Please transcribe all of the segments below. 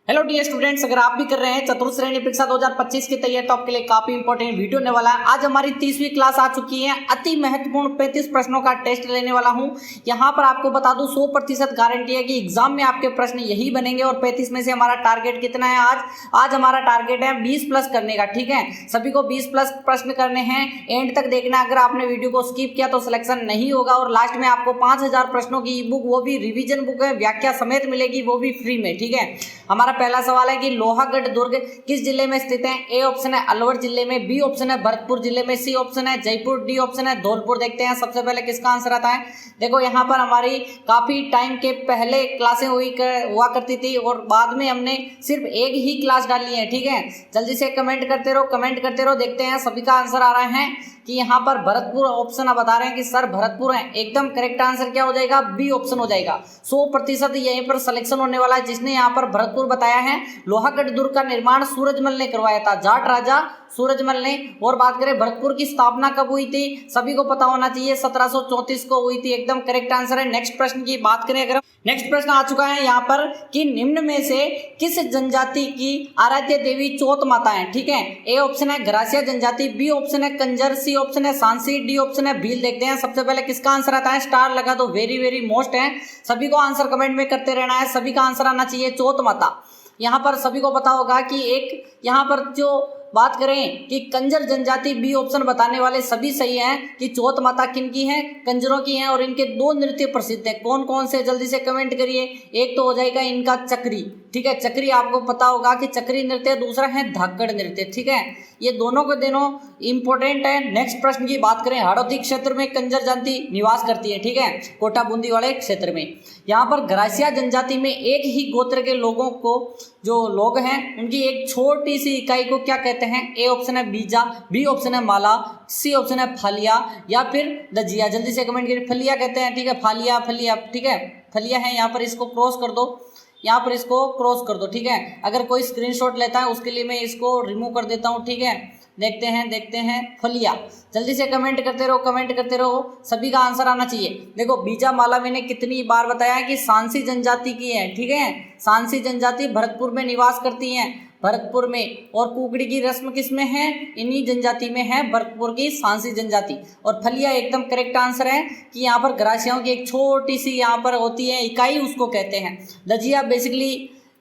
Hello dear students, अगर आप भी कर रहे हैं चतुर्थ श्रेणी परीक्षा 2025 की तैयारी तो आपके लिए काफी इंपॉर्टेंट वीडियो होने वाला है। आज हमारी 30वीं क्लास आ चुकी है। अति महत्वपूर्ण 35 प्रश्नों का टेस्ट लेने वाला हूं। यहां पर आपको बता दूं 100% गारंटी है कि एग्जाम में आपके प्रश्न यही बनेंगे और 35 में से हमारा टारगेट कितना है आज हमारा टारगेट है 20 प्लस करने का। ठीक है, सभी को 20 प्लस प्रश्न करने हैं। एंड तक देखना, अगर आपने वीडियो को स्किप किया तो सिलेक्शन नहीं होगा। और लास्ट में आपको 5000 प्रश्नों की ई बुक, वो भी रिविजन बुक है, व्याख्या समेत मिलेगी, वो भी फ्री में। ठीक है, हमारा पहला सवाल है कि लोहागढ़ दुर्ग किस जिले में स्थित है। ए ऑप्शन है अलवर जिले में, बी ऑप्शन है भरतपुर जिले में, सी ऑप्शन है जयपुर, डी ऑप्शन है धौलपुर। देखते हैं सबसे पहले किसका आंसर आता है। देखो यहाँ पर हमारी काफी टाइम के पहले क्लासें हुआ करती थी और बाद में हमने सिर्फ एक ही क्लास डाली है। ठीक है, जल्दी से कमेंट करते रहो। देखते हैं सभी का आंसर आ रहा है कि यहाँ पर भरतपुर ऑप्शन आप बता रहे हैं कि सर भरतपुर है। एकदम करेक्ट आंसर क्या हो जाएगा, बी ऑप्शन हो जाएगा। 100% यहीं पर सिलेक्शन होने वाला है। जिसने यहाँ पर भरतपुर बताया है, लोहागढ़ दुर्ग का निर्माण सूरजमल ने करवाया था, जाट राजा सूरजमल ने। और बात करें भरतपुर की स्थापना कब हुई थी, सभी को पता होना चाहिए, 1734 को हुई थी। एकदम करेक्ट आंसर है। नेक्स्ट प्रश्न की बात करें, अगर नेक्स्ट प्रश्न आ चुका है यहाँ पर कि निम्न में से किस जनजाति की आराध्य देवी चौथ माता है। ठीक है, ए ऑप्शन है ग्रासिया जनजाति, बी ऑप्शन है कंजर, सी ऑप्शन है सांसी, डी ऑप्शन है भील। देखते हैं सबसे पहले किसका आंसर आता है। स्टार लगा दो, वेरी वेरी मोस्ट है। सभी को आंसर कमेंट में करते रहना है, सभी का आंसर आना चाहिए चौथ माता। यहाँ पर सभी को पता होगा कि एक यहाँ पर जो बात करें कि कंजर जनजाति, बी ऑप्शन बताने वाले सभी सही हैं कि चौथ माता किन की हैं, कंजरों की हैं। और इनके दो नृत्य प्रसिद्ध हैं, कौन कौन से, जल्दी से कमेंट करिए। एक तो हो जाएगा इनका चक्री। ठीक है, चक्री आपको पता होगा कि चक्री नृत्य, दूसरा है धाकड़ नृत्य। ठीक है, ये दोनों के दोनों इंपॉर्टेंट है। नेक्स्ट प्रश्न की बात करें, हाड़ौती क्षेत्र में कंजर जाति निवास करती है। ठीक है, कोटा बूंदी वाले क्षेत्र में। यहाँ पर ग्रासिया जनजाति में एक ही गोत्र के लोगों को, जो लोग हैं उनकी एक छोटी सी इकाई को क्या कहते हैं। ए ऑप्शन है बीजा, बी ऑप्शन है माला, सी ऑप्शन है फालिया या फिर दजिया। जल्दी से कमेंट करिए। फलिया कहते हैं। ठीक है, फालिया फलिया। ठीक है, फलिया है। यहाँ पर इसको क्रॉस कर दो, यहाँ पर इसको क्रॉस कर दो। ठीक है, अगर कोई स्क्रीनशॉट लेता है उसके लिए मैं इसको रिमूव कर देता हूँ। ठीक है, देखते हैं फलिया। जल्दी से कमेंट करते रहो, सभी का आंसर आना चाहिए। देखो बीजा माला मैंने कितनी बार बताया है कि सांसी जनजाति की है। ठीक है, सांसी जनजाति भरतपुर में निवास करती हैं, भरतपुर में। और कुकड़ी की रस्म किस में है, इन्हीं जनजाति में है, भरतपुर की सांसी जनजाति। और फलिया एकदम करेक्ट आंसर है कि यहाँ पर ग्रासियाओं की एक छोटी सी यहाँ पर होती है इकाई, उसको कहते हैं दजिया। बेसिकली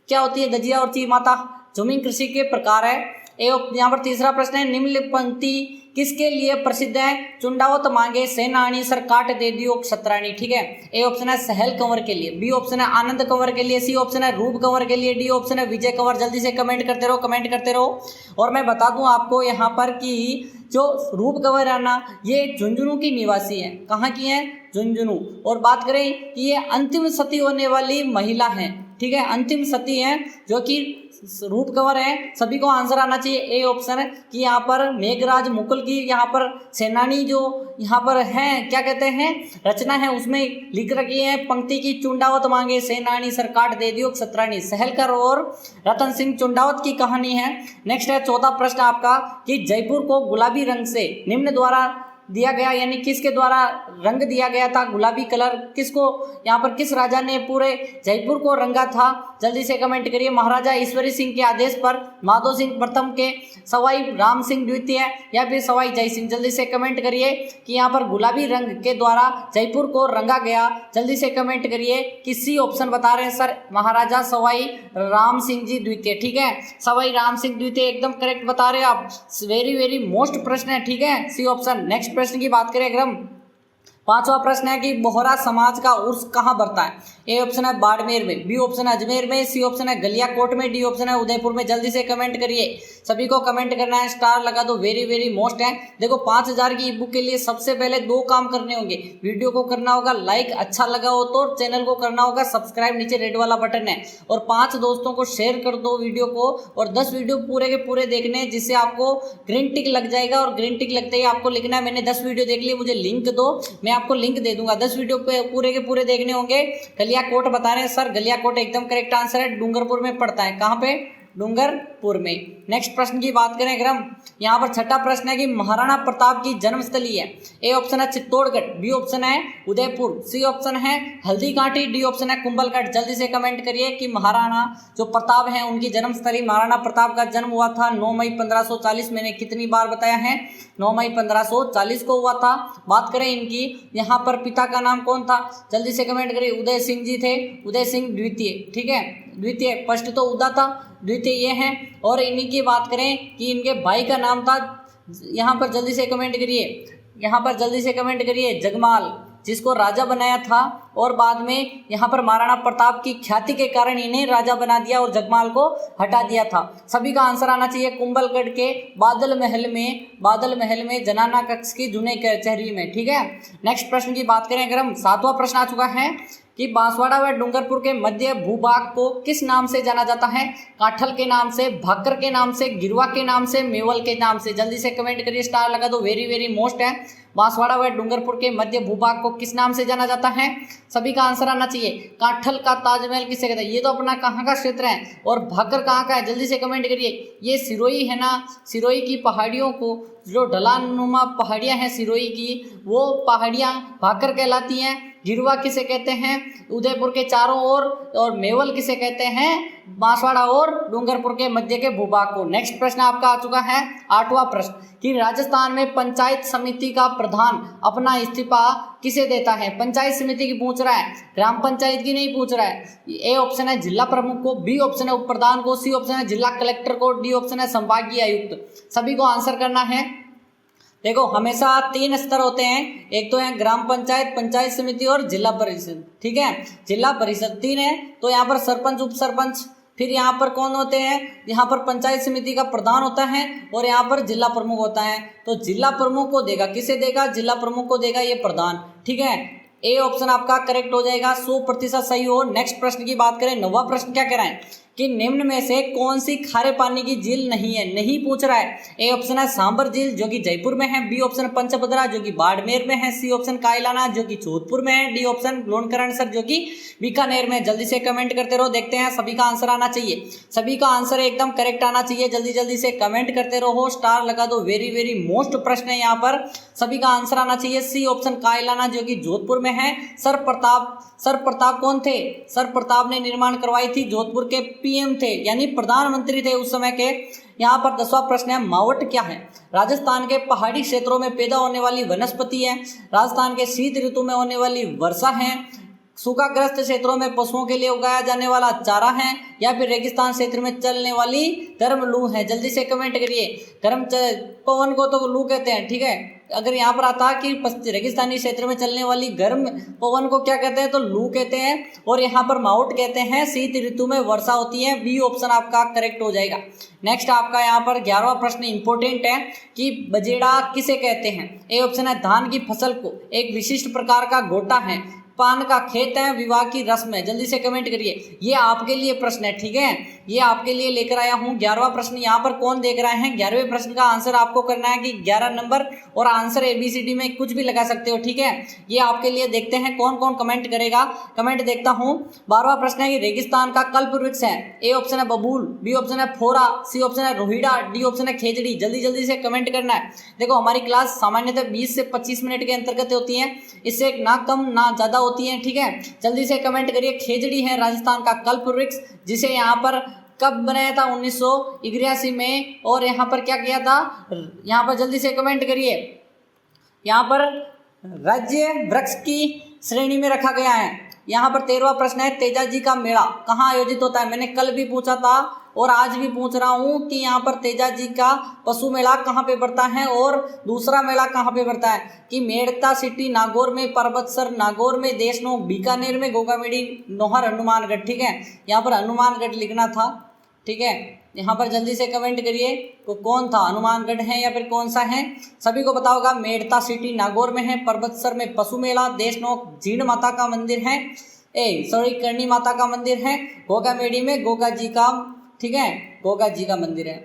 क्या होती है दजिया और ची माता, जमीन कृषि के प्रकार है। यहाँ पर तीसरा प्रश्न है, निम्न पंक्ति किसके लिए प्रसिद्ध है। चुंडावत मांगे सेनानी सर काट दे दियो क्षत्राणी। ठीक है, ए ऑप्शन है सहल कंवर के लिए, बी ऑप्शन है आनंद कंवर के लिए, सी ऑप्शन है रूप कंवर के लिए, डी ऑप्शन है विजय कंवर। जल्दी से कमेंट करते रहो। और मैं बता दूं आपको यहाँ पर कि जो रूप कंवर है ना, ये झुंझुनू की निवासी है। कहाँ की है, झुंझुनू। और बात करें कि ये अंतिम सती होने वाली महिला है। ठीक है, अंतिम सती है जो कि रूप कंवर है। सभी को आंसर आना चाहिए। ए ऑप्शन है कि यहाँ पर मेघराज मुकुल की यहाँ पर सेनानी जो यहाँ पर हैं, क्या कहते हैं, रचना है, उसमें लिख रखी है पंक्ति की, चुंडावत मांगे सेनानी सर काट दे दियो क्षत्राणी। सहलकर और रतन सिंह चुंडावत की कहानी है। नेक्स्ट है चौथा प्रश्न आपका कि जयपुर को गुलाबी रंग से निम्न द्वारा दिया गया, यानी किसके द्वारा रंग दिया गया था गुलाबी कलर, किसको, यहाँ पर किस राजा ने पूरे जयपुर को रंगा था। जल्दी से कमेंट करिए। महाराजा ईश्वरी सिंह के आदेश पर, माधो सिंह प्रथम के, सवाई राम सिंह द्वितीय या फिर सवाई जय सिंह। जल्दी से कमेंट करिए कि यहाँ पर गुलाबी रंग के द्वारा जयपुर को रंगा गया। जल्दी से कमेंट करिए कि सी ऑप्शन बता रहे हैं सर, महाराजा सवाई राम सिंह जी द्वितीय। ठीक है, सवाई राम सिंह द्वितीय एकदम करेक्ट बता रहे हैं आप। वेरी वेरी मोस्ट प्रश्न है। ठीक है, सी ऑप्शन। नेक्स्ट प्रश्न की बात करें अगर हम, पांचवा प्रश्न है कि बोहरा समाज का उर्स कहाँ बढ़ता है। ए ऑप्शन है बाड़मेर में, बी ऑप्शन है अजमेर में, सी ऑप्शन है गलियाकोट में, डी ऑप्शन है उदयपुर में। जल्दी से कमेंट करिए, सभी को कमेंट करना है, स्टार लगा दो, वेरी वेरी मोस्ट है। देखो 5000 की ई बुक के लिए सबसे पहले 2 काम करने होंगे। वीडियो को करना होगा लाइक, अच्छा लगा हो तो चैनल को करना होगा सब्सक्राइब, नीचे रेड वाला बटन है। और 5 दोस्तों को शेयर कर दो वीडियो को, और 10 वीडियो पूरे के पूरे देखने हैं, जिससे आपको ग्रीन टिक लग जाएगा। और ग्रीन टिक लगते ही आपको लिखना है मैंने 10 वीडियो देख लिए, मुझे लिंक दो, मैं आपको लिंक दे दूंगा। 10 वीडियो पे पूरे के पूरे देखने होंगे। गलियाकोट बता रहे हैं सर, गलियाकोट एकदम करेक्ट आंसर है, डूंगरपुर में पड़ता है। कहाँ पे, डूंगरपुर में। नेक्स्ट प्रश्न की बात करें अगर हम, यहाँ पर छठा प्रश्न है कि महाराणा प्रताप की जन्मस्थली है। ए ऑप्शन है चित्तौड़गढ़, बी ऑप्शन है उदयपुर, सी ऑप्शन है हल्दीघाटी, डी ऑप्शन है कुंभलगढ़। जल्दी से कमेंट करिए कि महाराणा जो प्रताप है उनकी जन्मस्थली, महाराणा प्रताप का जन्म हुआ था 9 मई 1540। मैंने कितनी बार बताया है, 9 मई 1540 को हुआ था। बात करें इनकी, यहाँ पर पिता का नाम कौन था, जल्दी से कमेंट करिए। उदय सिंह जी थे, उदय सिंह द्वितीय, ठीक है, द्वितीय, फर्स्ट तो उदा था, द्वितीय ये हैं। और इन्हीं की बात करें कि इनके भाई का नाम था, यहाँ पर जल्दी से कमेंट करिए, यहाँ पर जल्दी से कमेंट करिए, जगमाल, जिसको राजा बनाया था और बाद में यहाँ पर महाराणा प्रताप की ख्याति के कारण इन्हें राजा बना दिया और जगमाल को हटा दिया था। सभी का आंसर आना चाहिए कुंभलगढ़ के बादल महल में जनाना कक्ष की जूने कचहरी में, ठीक है। नेक्स्ट प्रश्न की बात करें अगर हम, सातवां प्रश्न आ चुका है कि बांसवाड़ा व डूंगरपुर के मध्य भूभाग को किस नाम से जाना जाता है, काठल के नाम से, भाकर के नाम से, गिरवा के नाम से, मेवल के नाम से। जल्दी से कमेंट करिए, स्टार लगा दो, वेरी वेरी मोस्ट है। बांसवाड़ा व डूंगरपुर के मध्य भूभाग को किस नाम से जाना जाता है, सभी का आंसर आना चाहिए। काठल का ताजमहल किसे कहते हैं, ये तो अपना कहाँ का क्षेत्र है, और भाकर कहाँ का है, जल्दी से कमेंट करिए। ये सिरोही है ना, सिरोही की पहाड़ियों को, जो ढलानुमा पहाड़ियाँ हैं सिरोही की, वो पहाड़ियाँ भाकर कहलाती हैं। गिरवा किसे कहते हैं, उदयपुर के चारों ओर, और मेवल किसे कहते हैं, बांसवाड़ा और डूंगरपुर के मध्य के भूभाग को। नेक्स्ट प्रश्न आपका आ चुका है, आठवां प्रश्न कि राजस्थान में पंचायत समिति का प्रधान अपना इस्तीफा किसे देता है। पंचायत समिति की पूछ रहा है, ग्राम पंचायत की नहीं पूछ रहा है। ए ऑप्शन है जिला प्रमुख को, बी ऑप्शन है उप प्रधान को, सी ऑप्शन है जिला कलेक्टर को, डी ऑप्शन है संभागीय आयुक्त। सभी को आंसर करना है। देखो हमेशा 3 स्तर होते हैं, एक तो है ग्राम पंचायत, पंचायत समिति और जिला परिषद, ठीक है। जिला परिषद 3 है, तो यहाँ पर सरपंच, उप सरपंच, फिर यहाँ पर कौन होते हैं, यहाँ पर पंचायत समिति का प्रधान होता है और यहाँ पर जिला प्रमुख होता है। तो जिला प्रमुख को देगा, किसे देगा, जिला प्रमुख को देगा ये प्रधान, ठीक है। ए ऑप्शन आपका करेक्ट हो जाएगा, 100% सही हो। नेक्स्ट प्रश्न की बात करें, 9वां प्रश्न क्या कह रहा है कि निम्न में से कौन सी खारे पानी की झील नहीं है, नहीं पूछ रहा है। ए ऑप्शन है सांबर झील जो कि जयपुर में है, बी ऑप्शन पंचभद्रा जो कि बाड़मेर में है, सी ऑप्शन कायलाना जो कि जोधपुर में है, डी ऑप्शन लोनकरणसर जो कि बीकानेर में। जल्दी से कमेंट करते रहो, देखते हैं सभी का आंसर आना चाहिए, सभी का आंसर एकदम करेक्ट आना चाहिए। जल्दी जल्दी से कमेंट करते रहो, स्टार लगा दो, वेरी वेरी मोस्ट प्रश्न है यहाँ पर, सभी का आंसर आना चाहिए। सी ऑप्शन कायलाना जो कि जोधपुर में है। सर प्रताप कौन थे, सर प्रताप ने निर्माण करवाई थी, जोधपुर के पीएम थे, यानी प्रधानमंत्री थे उस समय के। यहाँ पर 10वां प्रश्न है, मावट क्या है। राजस्थान के पहाड़ी क्षेत्रों में पैदा होने वाली वनस्पति है, राजस्थान के शीत ऋतु में होने वाली वर्षा है, सूखाग्रस्त क्षेत्रों में पशुओं के लिए उगाया जाने वाला चारा है, या फिर रेगिस्तान क्षेत्र में चलने वाली गर्म लू है। जल्दी से कमेंट करिए। गर्म पवन को तो लू कहते हैं, ठीक है। अगर यहाँ पर आता कि रेगिस्तानी क्षेत्र में चलने वाली गर्म पवन को क्या कहते हैं, तो लू कहते हैं, और यहाँ पर माउट कहते हैं। शीत ऋतु में वर्षा होती है, बी ऑप्शन आपका करेक्ट हो जाएगा। नेक्स्ट आपका यहाँ पर 11वां प्रश्न इंपॉर्टेंट है कि बजेड़ा किसे कहते हैं। ए ऑप्शन है धान की फसल को, एक विशिष्ट प्रकार का गोटा है, पान का खेत है, विवाह की रस्म है। जल्दी से कमेंट करिए, ये आपके लिए प्रश्न है, ठीक है, ये आपके लिए लेकर आया हूँ। 11वां प्रश्न यहाँ पर कौन देख रहे हैं, 11वें प्रश्न का आंसर आपको करना है कि 11 नंबर, और आंसर ABCD में कुछ भी लगा सकते हो, ठीक है। ये आपके लिए, देखते हैं कौन कौन कमेंट करेगा, कमेंट देखता हूँ। 12वां प्रश्न है कि रेगिस्तान का कल्प वृक्ष है। ए ऑप्शन है बबूल, बी ऑप्शन है फोरा, सी ऑप्शन है रोहिड़ा, डी ऑप्शन है खेजड़ी। जल्दी जल्दी से कमेंट करना है। देखो हमारी क्लास सामान्यतः 20 से 25 मिनट के अंतर्गत होती है, इससे ना कम ना ज़्यादा होती है, ठीक है। जल्दी से कमेंट करिए। खेजड़ी है राजस्थान का कल्प वृक्ष, जिसे यहाँ पर कब बनाया था, 1981 में, और यहाँ पर क्या किया था, यहाँ पर जल्दी से कमेंट करिए। यहाँ पर राज्य वृक्ष की श्रेणी में रखा गया है। यहाँ पर 13वां प्रश्न है, तेजाजी का मेला कहाँ आयोजित होता है। मैंने कल भी पूछा था और आज भी पूछ रहा हूँ कि यहाँ पर तेजाजी का पशु मेला कहाँ पे पड़ता है, और दूसरा मेला कहाँ पे पड़ता है कि मेड़ता सिटी नागौर में, पर्वतसर नागौर में, देशनोक बीकानेर में, गोगामेड़ी नोहर हनुमानगढ़, ठीक है। यहाँ पर हनुमानगढ़ लिखना था, ठीक है। यहाँ पर जल्दी से कमेंट करिए तो कौन था, हनुमानगढ़ है या फिर कौन सा है, सभी को बताओगा। मेड़ता सिटी नागौर में है, पर्वतसर में पशु मेला, देशनोक जीण माता का मंदिर है, करणी माता का मंदिर है, गोगामेड़ी में गोगा जी का, ठीक है, गोगा जी का मंदिर है।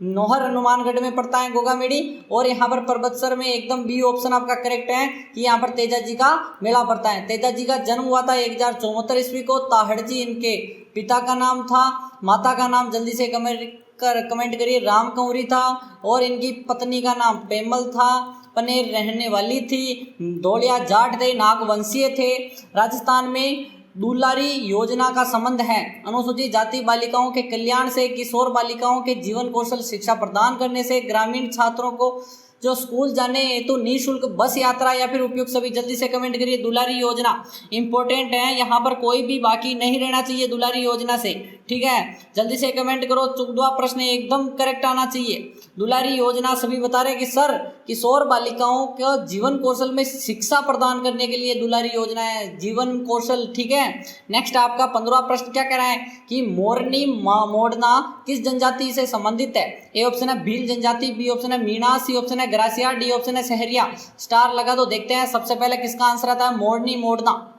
नौहर हनुमानगढ़ में पड़ता है गोगामेड़ी। और यहाँ पर परबतसर में एकदम बी ऑप्शन आपका करेक्ट है कि यहाँ पर तेजा जी का मेला पड़ता है। तेजा जी का जन्म हुआ था 1074 ईस्वी को। ताहड़ जी इनके पिता का नाम था। माता का नाम जल्दी से कमेंट करिए, राम कंवरी था। और इनकी पत्नी का नाम पेमल था। पनेर रहने वाली थी। धोलिया जाट थे, नागवंशीय थे। राजस्थान में दुलारी योजना का संबंध है अनुसूचित जाति बालिकाओं के कल्याण से, किशोर बालिकाओं के जीवन कौशल शिक्षा प्रदान करने से, ग्रामीण छात्रों को जो स्कूल जाने हेतु निःशुल्क बस यात्रा या फिर उपयुक्त सभी। जल्दी से कमेंट करिए, दुलारी योजना इंपॉर्टेंट है, यहाँ पर कोई भी बाकी नहीं रहना चाहिए दुलारी योजना से, ठीक है। जल्दी से कमेंट करो, चुकदुआ प्रश्न एकदम करेक्ट आना चाहिए। दुलारी योजना सभी बता रहे हैं कि सर किशोर बालिकाओं को जीवन कौशल में शिक्षा प्रदान करने के लिए दुलारी योजना है, जीवन कौशल, ठीक है। नेक्स्ट आपका 15वां प्रश्न क्या कह रहा है कि मोरनी मोड़ना किस जनजाति से संबंधित है। ए ऑप्शन है भील जनजाति, बी ऑप्शन है मीणा, सी ऑप्शन है ग्रासिया, डी ऑप्शन है सहरिया। स्टार लगा दो, देखते हैं सबसे पहले किसका आंसर आता है। मोरनी मोड़ना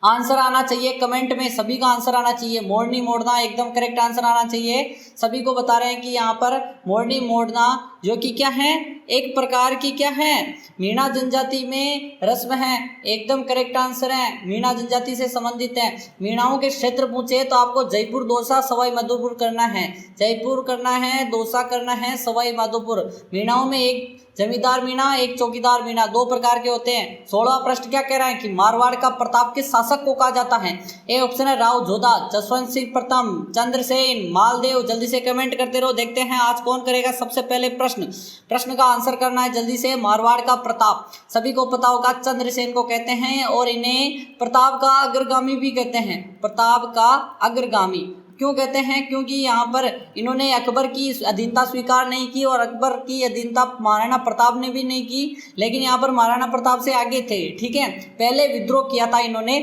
आंसर आना चाहिए कमेंट में, सभी का आंसर आना चाहिए। मोरनी मोड़ना एकदम करेक्ट आंसर आना चाहिए। सभी को बता रहे हैं कि यहाँ पर मोरनी मोड़ना जो कि क्या है, एक प्रकार की क्या है, मीणा जनजाति में रस्म है, एकदम करेक्ट आंसर है। मीणा जनजाति से संबंधित है। मीणाओं के क्षेत्र पूछे तो आपको जयपुर, दौसा, सवाई माधोपुर करना है। जयपुर करना है, दौसा करना है, सवाई माधोपुर। मीणाओं में एक जमींदार मीणा, एक चौकीदार मीणा, दो प्रकार के होते हैं। 16वां प्रश्न क्या कह रहा है कि मारवाड़ का प्रताप किस शासक को कहा जाता है। ए ऑप्शन है राव जोधा, जसवंत सिंह प्रथम, चंद्रसेन, मालदेव। जल्दी से कमेंट करते रहो, देखते हैं आज कौन करेगा सबसे पहले प्रश्न का आंसर करना है जल्दी से। मारवाड़ का प्रताप सभी को पता होगा, चंद्रसेन को कहते हैं और इन्हें प्रताप का अग्रगामी भी कहते हैं। प्रताप का अग्रगामी क्यों कहते हैं, क्योंकि यहाँ पर इन्होंने अकबर की अधीनता स्वीकार नहीं की और अकबर की अधीनता महाराणा प्रताप ने भी नहीं की, लेकिन यहाँ पर महाराणा प्रताप से आगे थे, ठीक है। पहले विद्रोह किया था इन्होंने।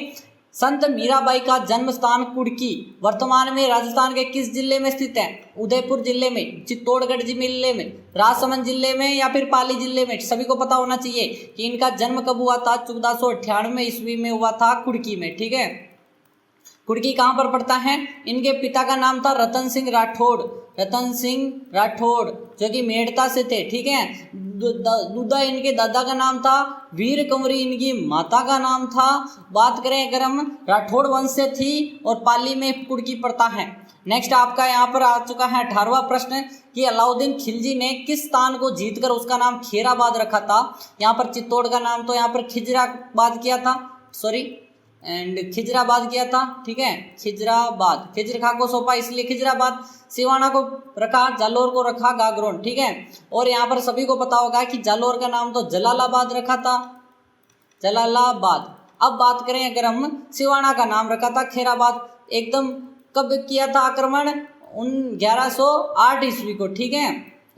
संत मीराबाई का जन्म स्थान कुड़की वर्तमान में राजस्थान के किस जिले में स्थित है। उदयपुर जिले में, चित्तौड़गढ़ जिले में, राजसमंद जिले में या फिर पाली जिले में। सभी को पता होना चाहिए कि इनका जन्म कब हुआ था। 1498 ईस्वी में हुआ था कुड़की में, ठीक है। कुड़की कहाँ पर पड़ता है। इनके पिता का नाम था रतन सिंह राठौड़, रतन सिंह राठौड़ जो कि मेड़ता से थे, ठीक है। दूधा इनके दादा का नाम था, वीर कंवरी इनकी माता का नाम था। बात करें अगर हम राठौड़ वंश से थी और पाली में कुड़की पड़ता है। नेक्स्ट आपका यहाँ पर आ चुका है 18वां प्रश्न कि अलाउद्दीन खिलजी ने किस स्थान को जीतकर उसका नाम खेराबाद रखा था। यहाँ पर चित्तौड़ का नाम तो यहाँ पर खिजराबाद किया था, खिजराबाद किया था, ठीक है। खिजराबाद, खिजर खां को सौंपा इसलिए खिजराबाद। सिवाना को रखा, जालोर को रखा गागरोन, ठीक है। और यहाँ पर सभी को पता होगा कि जालोर का नाम तो जलालाबाद रखा था, जलालाबाद। अब बात करें अगर हम सिवाना का नाम रखा था खेराबाद। एकदम कब किया था आक्रमण, 1108 ईस्वी को, ठीक है,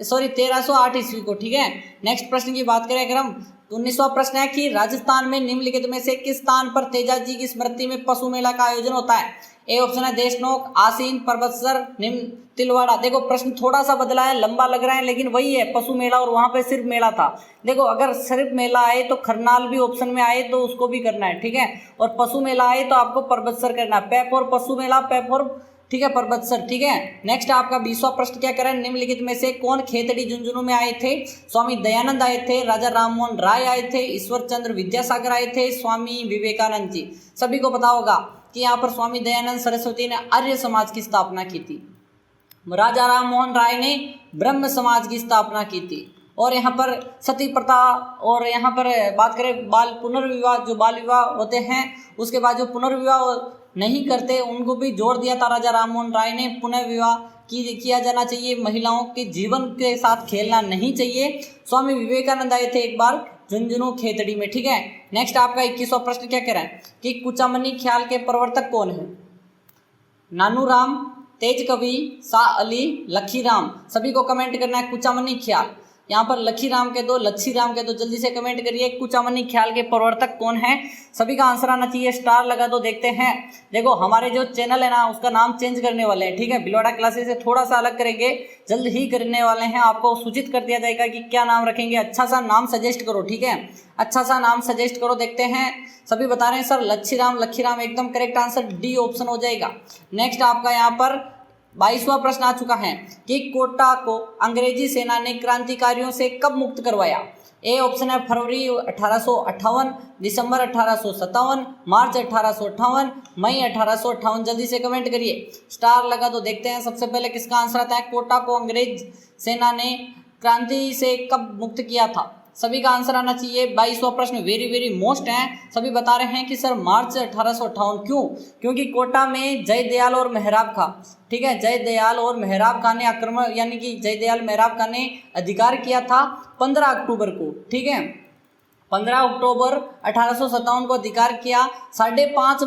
1308 ईस्वी को, ठीक है। नेक्स्ट प्रश्न की बात करें अगर हम 19वां प्रश्न है कि राजस्थान में निम्नलिखित में से किस स्थान पर तेजा जी की स्मृति में पशु मेला का आयोजन होता है। ए ऑप्शन है देशनोक, आसीन, परबतसर, निम्न, तिलवाड़ा। देखो प्रश्न थोड़ा सा बदला है, लंबा लग रहा है, लेकिन वही है पशु मेला और वहां पे सिर्फ मेला था। देखो अगर सिर्फ मेला आए तो खरनाल भी ऑप्शन में आए तो उसको भी करना है, ठीक है। और पशु मेला आए तो आपको परबतसर करना है। पे फॉर पशु मेला, पे फॉर, ठीक है, परबतसर, ठीक है। नेक्स्ट आपका 20वां प्रश्न क्या करें, निम्नलिखित में से कौन खेतड़ी झुंझुनू में आए थे। स्वामी दयानंद आए थे, राजा राममोहन राय आए थे, ईश्वर चंद्र विद्यासागर आए थे, स्वामी विवेकानंद जी। सभी को पता होगा कि यहाँ पर स्वामी दयानंद सरस्वती ने आर्य समाज की स्थापना की थी, राजा राममोहन राय ने ब्रह्म समाज की स्थापना की थी। और यहाँ पर सती प्रथा, और यहाँ पर बात करें बाल पुनर्विवाह, जो बाल विवाह होते हैं उसके बाद जो पुनर्विवाह नहीं करते उनको भी जोड़ दिया था राजा राममोहन राय ने। पुनर्विवाह किया जाना चाहिए, महिलाओं के जीवन के साथ खेलना नहीं चाहिए। स्वामी विवेकानंद आए थे एक बार झुंझुनू खेतड़ी में, ठीक है। नेक्स्ट आपका 21वां प्रश्न क्या कह रहा है कि कुचामनी ख्याल के प्रवर्तक कौन है। नानूराम, तेज कवि, शाह अली, लखीराम। सभी को कमेंट करना है कुचामनी ख्याल। यहाँ पर लखीराम के दो, लच्छीराम के दो, जल्दी से कमेंट करिए कुचामनी ख्याल के प्रवर्तक कौन है। सभी का आंसर आना चाहिए, स्टार लगा दो, देखते हैं। देखो हमारे जो चैनल है ना उसका नाम चेंज करने वाले हैं, ठीक है। भिलवाड़ा क्लासेस से थोड़ा सा अलग करेंगे, जल्द ही करने वाले हैं। आपको सूचित कर दिया जाएगा कि क्या नाम रखेंगे। अच्छा सा नाम सजेस्ट करो, ठीक है, अच्छा सा नाम सजेस्ट करो, देखते हैं। सभी बता रहे हैं सर लच्छीराम, लखीराम एकदम करेक्ट आंसर, डी ऑप्शन हो जाएगा। नेक्स्ट आपका यहाँ पर 22वां प्रश्न आ चुका है कि कोटा को अंग्रेजी सेना ने क्रांतिकारियों से कब मुक्त करवाया। ए ऑप्शन है फरवरी 1858, दिसंबर 1857, मार्च 1858, मई 1858। जल्दी से कमेंट करिए, स्टार लगा तो देखते हैं सबसे पहले किसका आंसर आता है। कोटा को अंग्रेज सेना ने क्रांति से कब मुक्त किया था, सभी का आंसर आना चाहिए। 22वां प्रश्न वेरी वेरी मोस्ट है, सभी बता रहे हैं कि सर मार्च 1858। क्यों? क्योंकि कोटा में जयदयाल और मेहराब खां, ठीक है, जयदयाल और मेहराब खां ने आक्रमण, यानी कि जयदयाल मेहराब खां ने अधिकार किया था 15 अक्टूबर को, ठीक है, 15 अक्टूबर 1857 को अधिकार किया। 5.5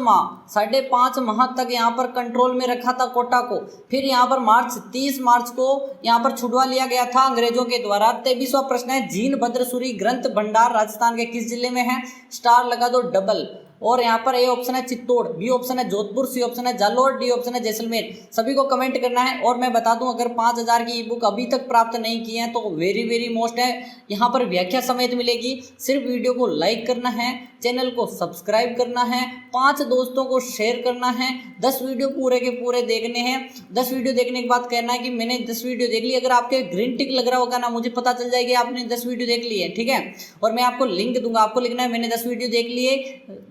माह तक यहाँ पर कंट्रोल में रखा था कोटा को। फिर यहाँ पर 30 मार्च को यहाँ पर छुड़वा लिया गया था अंग्रेजों के द्वारा। 23वां प्रश्न है जीन भद्रसूरी ग्रंथ भंडार राजस्थान के किस जिले में है, स्टार लगा दो डबल। और यहाँ पर ए ऑप्शन है चित्तौड़, बी ऑप्शन है जोधपुर, सी ऑप्शन है जालोर, डी ऑप्शन है जैसलमेर। सभी को कमेंट करना है। और मैं बता दूं अगर 5000 की ई बुक अभी तक प्राप्त नहीं की है तो वेरी वेरी मोस्ट है, यहाँ पर व्याख्या समेत मिलेगी। सिर्फ वीडियो को लाइक करना है, चैनल को सब्सक्राइब करना है, 5 दोस्तों को शेयर करना है, 10 वीडियो पूरे के पूरे देखने हैं। 10 वीडियो देखने के बाद कहना है कि मैंने 10 वीडियो देख ली। अगर आपके ग्रीन टिक लग रहा होगा ना, मुझे पता चल जाएगी आपने 10 वीडियो देख ली है, ठीक है। और मैं आपको लिंक दूंगा, आपको लिखना है मैंने 10 वीडियो देख लिए,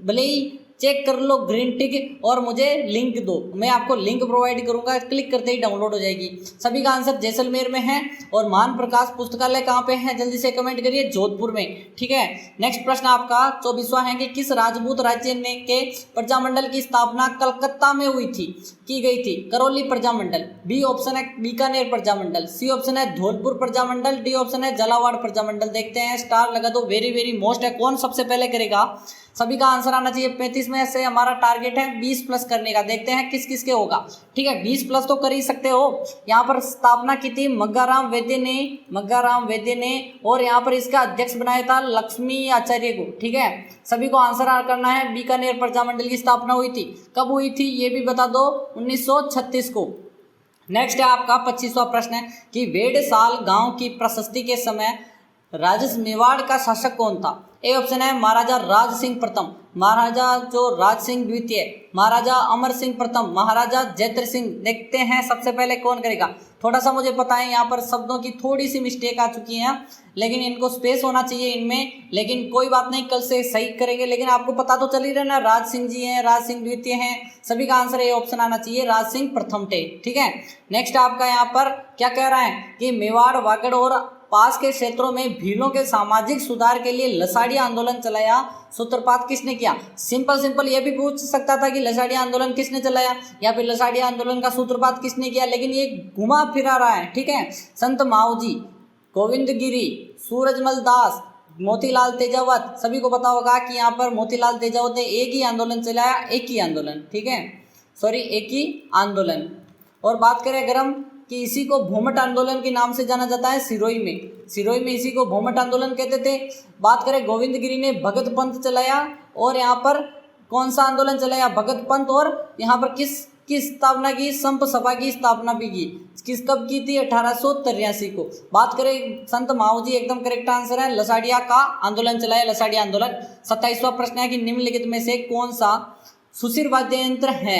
भले ही चेक कर लो ग्रीन टिक और मुझे लिंक दो, मैं आपको लिंक प्रोवाइड करूंगा, क्लिक करते ही डाउनलोड हो जाएगी। सभी का आंसर जैसलमेर में है। और मान प्रकाश पुस्तकालय कहाँ पे है, जल्दी से कमेंट करिए, जोधपुर में, ठीक है। नेक्स्ट प्रश्न आपका 24वां है कि किस राजपूत राज्य ने के प्रजामंडल की स्थापना कलकत्ता में हुई थी, की गई थी। करौली प्रजामंडल, बी ऑप्शन है बीकानेर प्रजामंडल, सी ऑप्शन है धौलपुर प्रजामंडल, डी ऑप्शन है झालावाड़ प्रजामंडल। देखते हैं, स्टार लगा दो, वेरी वेरी मोस्ट है। कौन सबसे पहले करेगा, सभी का आंसर आना चाहिए। 35 में से हमारा टारगेट है 20 प्लस करने का। देखते हैं किस किस के होगा, ठीक है। 20 प्लस तो कर ही सकते हो। यहाँ पर स्थापना की थी मग्गाराम वैद्य ने, और यहाँ पर इसका अध्यक्ष बनाया था लक्ष्मी आचार्य को, ठीक है। सभी को आंसर करना है। बीकानेर प्रजामंडल की स्थापना हुई थी, कब हुई थी ये भी बता दो, 1936 को। नेक्स्ट है आपका 25वां प्रश्न है कि वेड़साल गांव की प्रशस्ति के समय राजस्थान मेवाड़ का शासक कौन था। ए ऑप्शन है महाराजा राज सिंह प्रथम, महाराजा जो राज सिंह द्वितीय, महाराजा अमर सिंह प्रथम, महाराजा जयद्रथ सिंह। देखते हैं सबसे पहले कौन करेगा। थोड़ा सा मुझे पता है यहाँ पर शब्दों की थोड़ी सी मिस्टेक आ चुकी है, लेकिन इनको स्पेस होना चाहिए इनमें, लेकिन कोई बात नहीं, कल से सही करेंगे। लेकिन आपको पता तो चल ही रहा ना, राज सिंह जी हैं, राज सिंह द्वितीय हैं। सभी का आंसर ए ऑप्शन आना चाहिए, राज सिंह प्रथम थे, ठीक है। नेक्स्ट आपका यहाँ पर क्या कह रहा है कि मेवाड़ वागड़ और पास के क्षेत्रों में भीलों के सामाजिक सुधार के लिए लसाड़ी आंदोलन चलाया, सूत्रपात किसने किया। सिंपल ये भी पूछ सकता था कि लसाड़ी आंदोलन किसने चलाया या फिर लसाड़ी आंदोलन का सूत्रपात किसने किया, लेकिन ये घुमा फिरा रहा है, ठीक है। संत माऊजी, गोविंद गिरी, सूरजमल दास, मोतीलाल तेजावत। सभी को पता होगा कि यहाँ पर मोतीलाल तेजावत ने एक ही आंदोलन चलाया, एक ही आंदोलन, ठीक है, सॉरी एक ही आंदोलन। और बात करें अगर हम कि इसी को भूमट आंदोलन के नाम से जाना जाता है सिरोही में इसी को भूमट आंदोलन कहते थे। बात करें गोविंद गिरी ने भगत पंथ चलाया, और यहाँ पर कौन सा आंदोलन चलाया, भगत पंथ। और यहाँ पर किस स्थापना की, संप सभा की स्थापना भी की, कब की थी, 1883 को। बात करें संत माऊजी, एकदम करेक्ट आंसर है, लसाड़िया का आंदोलन चलाया, लसाड़िया आंदोलन। 27वां प्रश्न है कि निम्नलिखित में से कौन सा सुशिर वाद्य यंत्र है।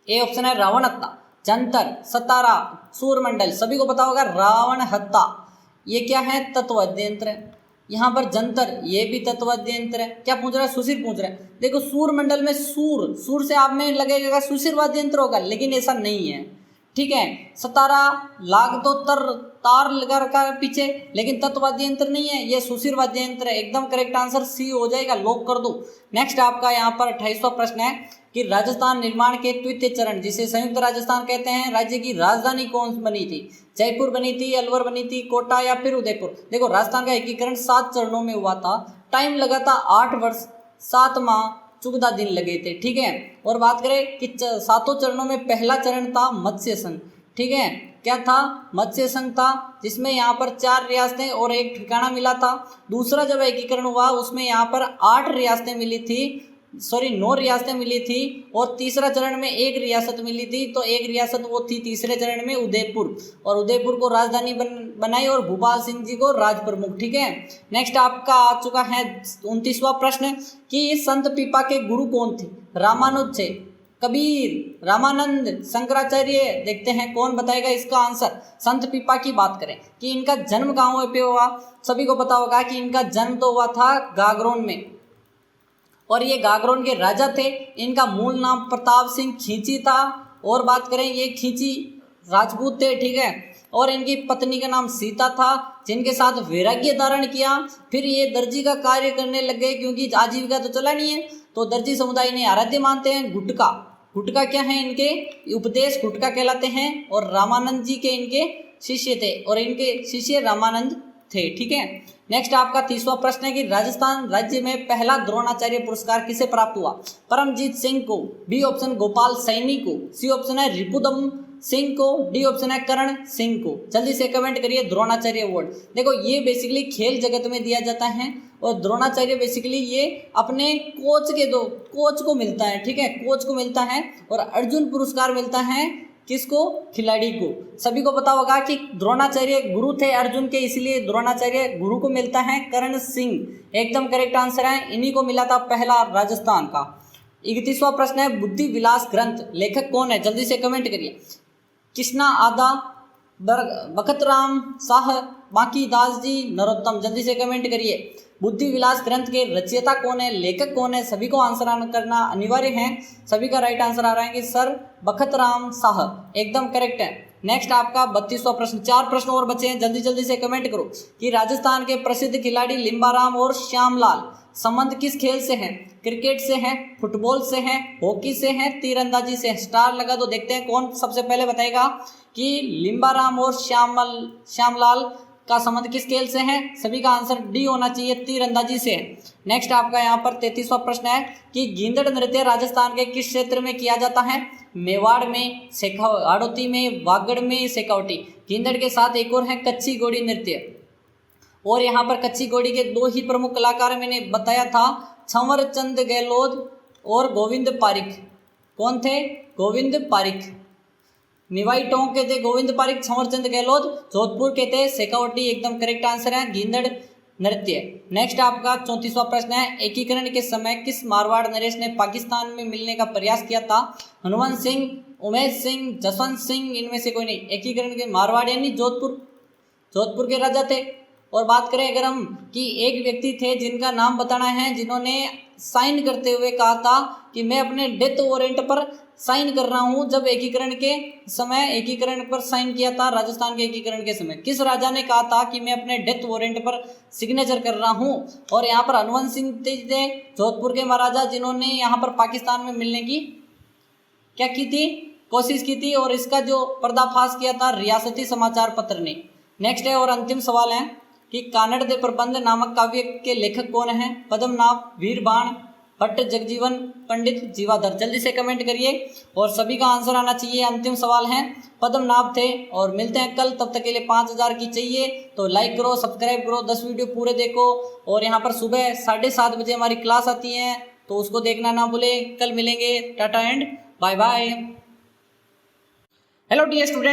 ए ऑप्शन है रावण हत्ता, जंतर, सतारा, सूरमंडल। सभी को पता होगा रावण हत्ता ये क्या है, तत्ववाद्य यंत्र है। यहाँ पर जंतर ये भी तत्ववाद्य यंत्र है। क्या पूछ रहा है, सुशिर पूछ रहा है। देखो सूरमंडल में सूर से आप में लगेगा सुशिर वाद्य यंत्र होगा, लेकिन ऐसा नहीं है, ठीक है। सतारा लाग तो तार लगा रखा है पीछे, लेकिन तत्ववाद्य यंत्र नहीं है, ये सुशिर वाद्य यंत्र है। एकदम करेक्ट आंसर सी हो जाएगा, लॉक कर दो। नेक्स्ट आपका यहाँ पर 28वां प्रश्न है कि राजस्थान निर्माण के तृतीय चरण, जिसे संयुक्त राजस्थान कहते हैं, राज्य की राजधानी कौन बनी थी। जयपुर बनी थी, अलवर बनी थी, कोटा या फिर उदयपुर। देखो राजस्थान का एकीकरण 7 चरणों में हुआ था, टाइम लगा था 8 वर्ष 7 माह 14 दिन लगे थे, ठीक है। और बात करें कि 7 चरणों में पहला चरण था मत्स्य संघ, ठीक है। क्या था, मत्स्य संघ था, जिसमें यहाँ पर 4 रियासतें और एक ठिकाना मिला था। दूसरा जब एकीकरण हुआ उसमें यहाँ पर 8 रियासतें मिली थी, 9 रियासतें मिली थी, और तीसरा चरण में 1 रियासत मिली थी। तो 1 रियासत वो थी तीसरे चरण में उदयपुर, और उदयपुर को राजधानी बनाई और भूपाल सिंह जी को राज प्रमुख, ठीक है। नेक्स्ट आपका आ चुका है 29वां प्रश्न कि संत पीपा के गुरु कौन थे। रामानुज थे, कबीर, रामानंद, शंकराचार्य। देखते हैं कौन बताएगा इसका आंसर। संत पीपा की बात करें कि इनका जन्म कहाँ पे हुआ, सभी को पता होगा कि इनका जन्म तो हुआ था गागरोन में, और ये गागरोन के राजा थे। इनका मूल नाम प्रताप सिंह खींची था, और बात करें ये खींची राजपूत थे, ठीक है। और इनकी पत्नी का नाम सीता था, जिनके साथ वैराग्य धारण किया। फिर ये दर्जी का कार्य करने लग गए, क्योंकि आजीविका तो चला नहीं है, तो दर्जी समुदाय ने आराध्य मानते हैं। गुटका, गुटका क्या है, इनके उपदेश गुटका कहलाते हैं। और रामानंद जी के इनके शिष्य थे, और इनके शिष्य रामानंद थे, ठीक है। नेक्स्ट आपका 30वां प्रश्न है कि राजस्थान राज्य में पहला द्रोणाचार्य पुरस्कार किसे प्राप्त हुआ। परमजीत सिंह को, बी ऑप्शन गोपाल सैनी को, सी ऑप्शन है रिपुदम सिंह को, डी ऑप्शन है करण सिंह को। जल्दी से कमेंट करिए द्रोणाचार्य अवार्ड। देखो ये बेसिकली खेल जगत में दिया जाता है, और द्रोणाचार्य बेसिकली ये अपने कोच को मिलता है, ठीक है, कोच को मिलता है। और अर्जुन पुरस्कार मिलता है किसको, खिलाड़ी को। सभी को पता होगा कि द्रोणाचार्य गुरु थे अर्जुन के, इसलिए द्रोणाचार्य गुरु को मिलता है। करण सिंह एकदम करेक्ट आंसर है, इन्हीं को मिला था पहला राजस्थान का। 31वां प्रश्न है बुद्धि विलास ग्रंथ लेखक कौन है, जल्दी से कमेंट करिए। कृष्णा आदा, बखतराम शाह, बांकी दास जी, नरोत्तम। जल्दी से कमेंट करिए बुद्धि विलास ग्रंथ के रचयिता कौन है, लेखक कौन है। सभी को आंसर करना अनिवार्य है। सभी का राइट आंसर आ रहा है कि सर बखतराम शाह, एकदम करेक्ट है। नेक्स्ट आपका 32वां प्रश्न, 4 प्रश्न और बचे हैं, जल्दी जल्दी से कमेंट करो कि राजस्थान के प्रसिद्ध खिलाड़ी लिम्बाराम और श्यामलाल संबंध किस खेल से है। क्रिकेट से है, फुटबॉल से है, हॉकी से है, तीरंदाजी से है। स्टार लगा तो देखते हैं कौन सबसे पहले बताएगा कि लिम्बाराम और श्यामलाल का संबंध किस खेल से है। सभी का आंसर डी होना चाहिए, तीरंदाजी से है। नेक्स्ट आपका यहाँ पर 33वां प्रश्न है कि गींदड़ नृत्य राजस्थान के किस क्षेत्र में किया जाता है। मेवाड़ में, हाड़ौती में, वागड़ में, शेखावटी। गींदड़ के साथ एक और है कच्ची घोड़ी नृत्य, और यहाँ पर कच्ची घोड़ी के 2 ही प्रमुख कलाकार मैंने बताया था, छंवर चंद गहलोत और गोविंद पारिक। कौन थे, गोविंद पारिक। निवाई टोंक के थे गोविंद पारिक, छंवर चंद गहलोत जोधपुर के थे शेखावटी, एकदम करेक्ट आंसर है गींदड़ नृत्य। नेक्स्ट आपका 34वां प्रश्न है एकीकरण के समय किस मारवाड़ नरेश ने पाकिस्तान में मिलने का प्रयास किया था। हनुवंत सिंह, उमेश सिंह, जसवंत सिंह, इनमें से कोई नहीं। एकीकरण के मारवाड़ यानी जोधपुर के राजा थे। और बात करें अगर हम कि एक व्यक्ति थे जिनका नाम बताना है, जिन्होंने साइन करते हुए कहा था कि मैं अपने डेथ वारंट पर साइन कर रहा हूं। जब एकीकरण के समय एकीकरण पर साइन किया था, राजस्थान के एकीकरण के समय किस राजा ने कहा था कि मैं अपने डेथ वारंट पर सिग्नेचर कर रहा हूं। और यहाँ पर हनुवंत सिंह थे जोधपुर के महाराजा, जिन्होंने यहाँ पर पाकिस्तान में मिलने की क्या की थी, कोशिश की थी, और इसका जो पर्दाफाश किया था रियासती समाचार पत्र ने। नेक्स्ट है और अंतिम सवाल है कि कानड़ दे प्रबंध नामक काव्य के लेखक कौन है। पद्मनाभ, वीरबाण, भट्ट जगजीवन, पंडित जीवाधर। जल्दी से कमेंट करिए और सभी का आंसर आना चाहिए। अंतिम सवाल है, पद्मनाभ थे। और मिलते हैं कल, तब तक के लिए 5000 की चाहिए तो लाइक करो, सब्सक्राइब करो, 10 वीडियो पूरे देखो। और यहाँ पर सुबह 7:30 बजे हमारी क्लास आती है, तो उसको देखना ना भूले। कल मिलेंगे, tata and bye bye. Hello dear student.